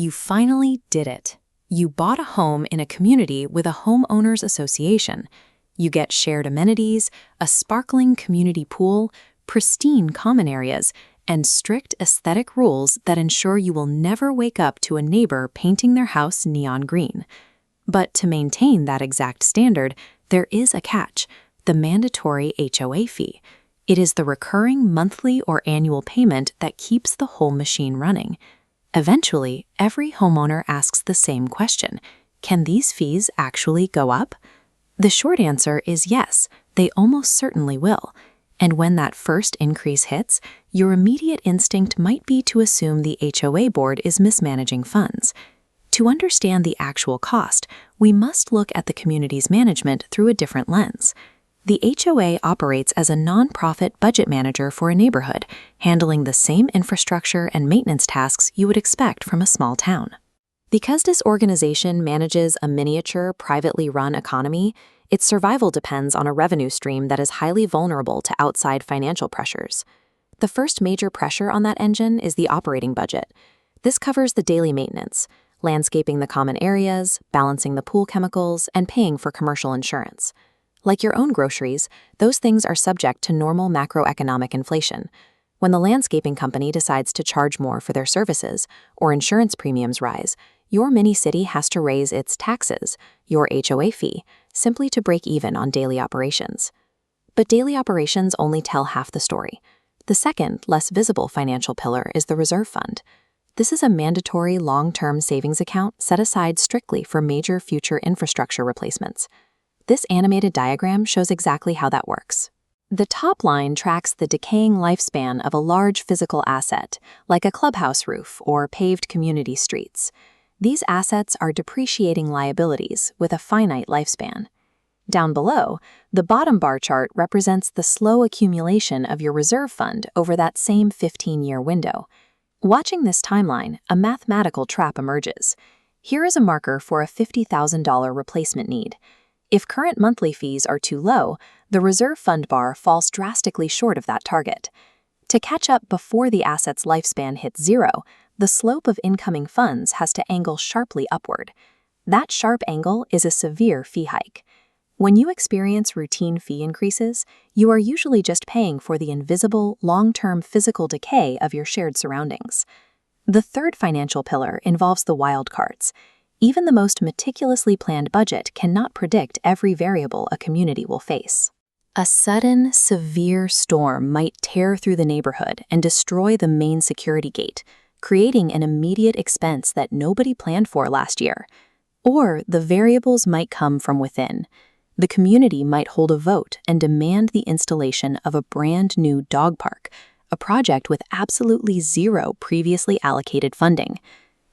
You finally did it. You bought a home in a community with a homeowners association. You get shared amenities, a sparkling community pool, pristine common areas, and strict aesthetic rules that ensure you will never wake up to a neighbor painting their house neon green. But to maintain that exact standard, there is a catch: the mandatory HOA fee. It is the recurring monthly or annual payment that keeps the whole machine running. Eventually, every homeowner asks the same question: can these fees actually go up? The short answer is yes, they almost certainly will. And when that first increase hits, your immediate instinct might be to assume the HOA board is mismanaging funds. To understand the actual cost, we must look at the community's management through a different lens. The HOA operates as a nonprofit budget manager for a neighborhood, handling the same infrastructure and maintenance tasks you would expect from a small town. Because this organization manages a miniature, privately run economy, its survival depends on a revenue stream that is highly vulnerable to outside financial pressures. The first major pressure on that engine is the operating budget. This covers the daily maintenance, landscaping the common areas, balancing the pool chemicals, and paying for commercial insurance. Like your own groceries, those things are subject to normal macroeconomic inflation. When the landscaping company decides to charge more for their services, or insurance premiums rise, your mini-city has to raise its taxes, your HOA fee, simply to break even on daily operations. But daily operations only tell half the story. The second, less visible financial pillar is the reserve fund. This is a mandatory long-term savings account set aside strictly for major future infrastructure replacements. This animated diagram shows exactly how that works. The top line tracks the decaying lifespan of a large physical asset, like a clubhouse roof or paved community streets. These assets are depreciating liabilities with a finite lifespan. Down below, the bottom bar chart represents the slow accumulation of your reserve fund over that same 15-year window. Watching this timeline, a mathematical trap emerges. Here is a marker for a $50,000 replacement need. If current monthly fees are too low, the reserve fund bar falls drastically short of that target. To catch up before the asset's lifespan hits zero, the slope of incoming funds has to angle sharply upward. That sharp angle is a severe fee hike. When you experience routine fee increases, you are usually just paying for the invisible, long-term physical decay of your shared surroundings. The third financial pillar involves the wild cards. Even the most meticulously planned budget cannot predict every variable a community will face. A sudden, severe storm might tear through the neighborhood and destroy the main security gate, creating an immediate expense that nobody planned for last year. Or the variables might come from within. The community might hold a vote and demand the installation of a brand new dog park, a project with absolutely zero previously allocated funding.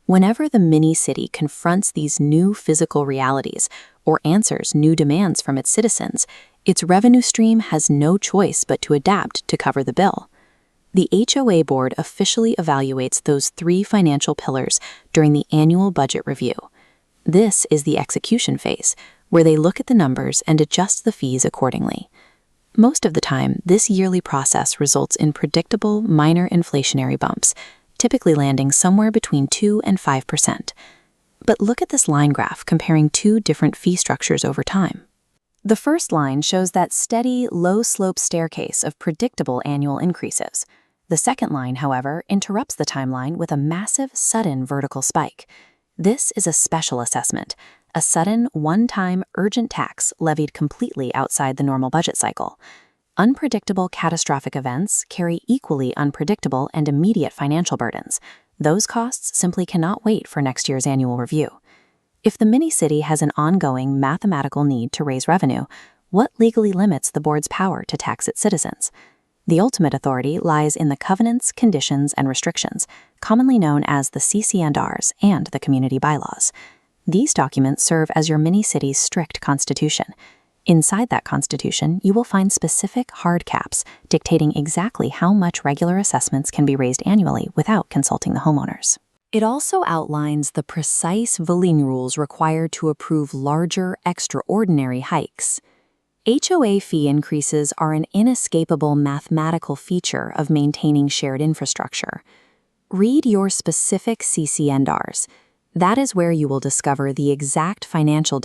Whenever the mini-city confronts these new physical realities or answers new demands from its citizens, its revenue stream has no choice but to adapt to cover the bill. The HOA board officially evaluates those three financial pillars during the annual budget review. This is the execution phase, where they look at the numbers and adjust the fees accordingly. Most of the time, this yearly process results in predictable, minor inflationary bumps, typically landing somewhere between 2 and 5%. But look at this line graph comparing two different fee structures over time. The first line shows that steady, low-slope staircase of predictable annual increases. The second line, however, interrupts the timeline with a massive, sudden vertical spike. This is a special assessment, a sudden, one-time, urgent tax levied completely outside the normal budget cycle. Unpredictable catastrophic events carry equally unpredictable and immediate financial burdens. Those costs simply cannot wait for next year's annual review. If the mini-city has an ongoing mathematical need to raise revenue, what legally limits the board's power to tax its citizens? The ultimate authority lies in the covenants, conditions, and restrictions, commonly known as the CC&Rs and the community bylaws. These documents serve as your mini-city's strict constitution. Inside that constitution, you will find specific hard caps dictating exactly how much regular assessments can be raised annually without consulting the homeowners. It also outlines the precise voting rules required to approve larger, extraordinary hikes. HOA fee increases are an inescapable mathematical feature of maintaining shared infrastructure. Read your specific CC&Rs. That is where you will discover the exact financial